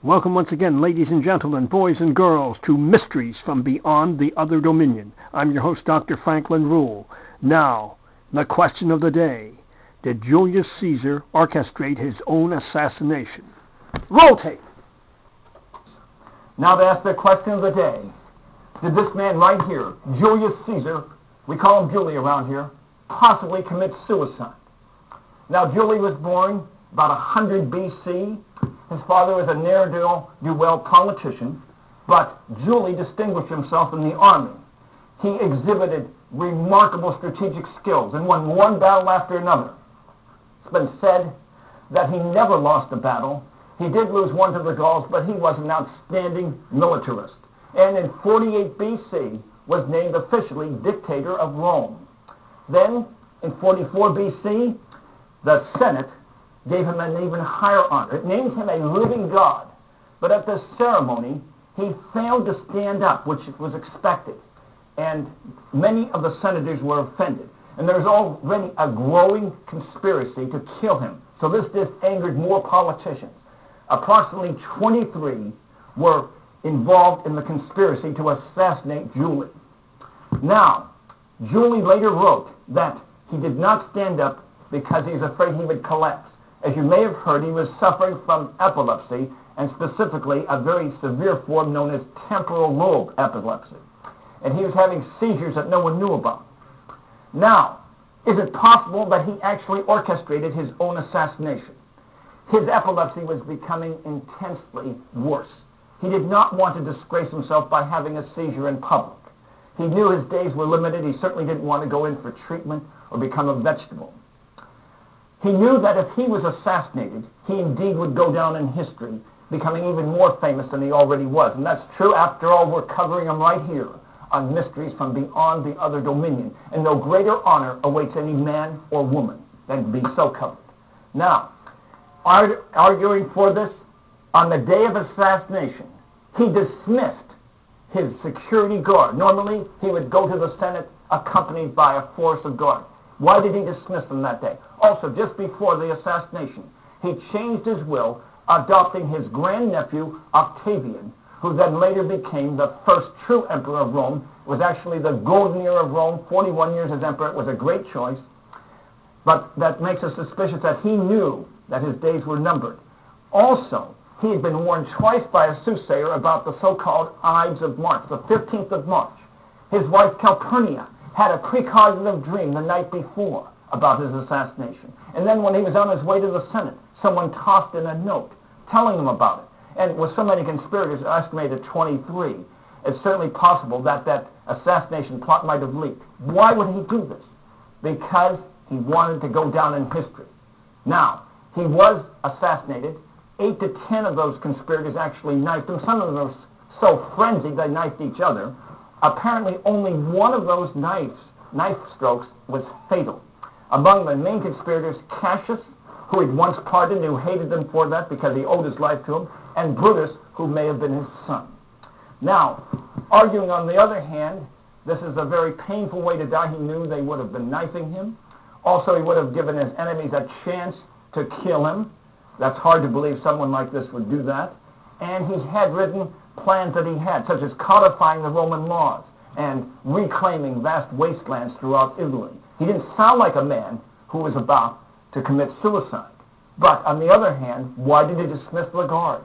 Welcome once again, ladies and gentlemen, boys and girls, to Mysteries from Beyond the Other Dominion. I'm your host, Dr. Franklin Ruehl. Now, the question of the day. Did Julius Caesar orchestrate his own assassination? Roll tape! Now to ask the question of the day. Did this man right here, Julius Caesar, we call him Julie around here, possibly commit suicide? Now, Julie was born about 100 B.C., His father was a ne'er-do-well politician, but Julie distinguished himself in the army. He exhibited remarkable strategic skills and won one battle after another. It's been said that he never lost a battle. He did lose one to the Gauls, but he was an outstanding militarist. And in 48 B.C. was named officially dictator of Rome. Then, in 44 B.C., the Senate gave him an even higher honor. It named him a living god. But at this ceremony, he failed to stand up, which was expected. And many of the senators were offended. And there was already a growing conspiracy to kill him. So this just angered more politicians. Approximately 23 were involved in the conspiracy to assassinate Julie. Now, Julie later wrote that he did not stand up because he was afraid he would collapse. As you may have heard, he was suffering from epilepsy, and specifically a very severe form known as temporal lobe epilepsy. And he was having seizures that no one knew about. Now, is it possible that he actually orchestrated his own assassination? His epilepsy was becoming intensely worse. He did not want to disgrace himself by having a seizure in public. He knew his days were limited. He certainly didn't want to go in for treatment or become a vegetable. He knew that if he was assassinated, he indeed would go down in history, becoming even more famous than he already was. And that's true. After all, we're covering him right here on Mysteries from Beyond the Other Dominion. And no greater honor awaits any man or woman than to be so covered. Now, arguing for this, on the day of assassination, he dismissed his security guard. Normally, he would go to the Senate accompanied by a force of guards. Why did he dismiss them that day? Also, just before the assassination, he changed his will, adopting his grandnephew, Octavian, who then later became the first true emperor of Rome. It was actually the golden era of Rome, 41 years as emperor. It was a great choice. But that makes us suspicious that he knew that his days were numbered. Also, he had been warned twice by a soothsayer about the so-called Ides of March, the 15th of March. His wife, Calpurnia, had a precognitive dream the night before about his assassination. And then when he was on his way to the Senate, someone tossed in a note telling him about it. And with so many conspirators, estimated 23, it's certainly possible that that assassination plot might have leaked. Why would he do this? Because he wanted to go down in history. Now, he was assassinated. 8 to 10 of those conspirators actually knifed him. Some of them were so frenzied they knifed each other. Apparently, only one of those knife strokes was fatal. Among the main conspirators, Cassius, who he'd once pardoned, who hated them for that because he owed his life to him, and Brutus, who may have been his son. Now, arguing on the other hand, this is a very painful way to die. He knew they would have been knifing him. Also, he would have given his enemies a chance to kill him. That's hard to believe someone like this would do that. And he had written plans that he had, such as codifying the Roman laws and reclaiming vast wastelands throughout Italy. He didn't sound like a man who was about to commit suicide. But on the other hand, why did he dismiss the guard?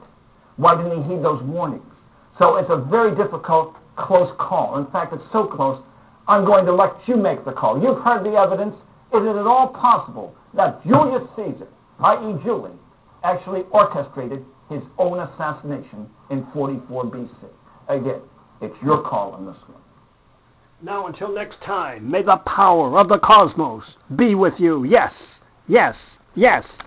Why didn't he heed those warnings? So it's a very difficult, close call. In fact, it's so close, I'm going to let you make the call. You've heard the evidence. Is it at all possible that Julius Caesar, i.e. Julie, actually orchestrated his own assassination in 44 B.C.? Again, it's your call on this one. Now, until next time, may the power of the cosmos be with you. Yes, yes, yes.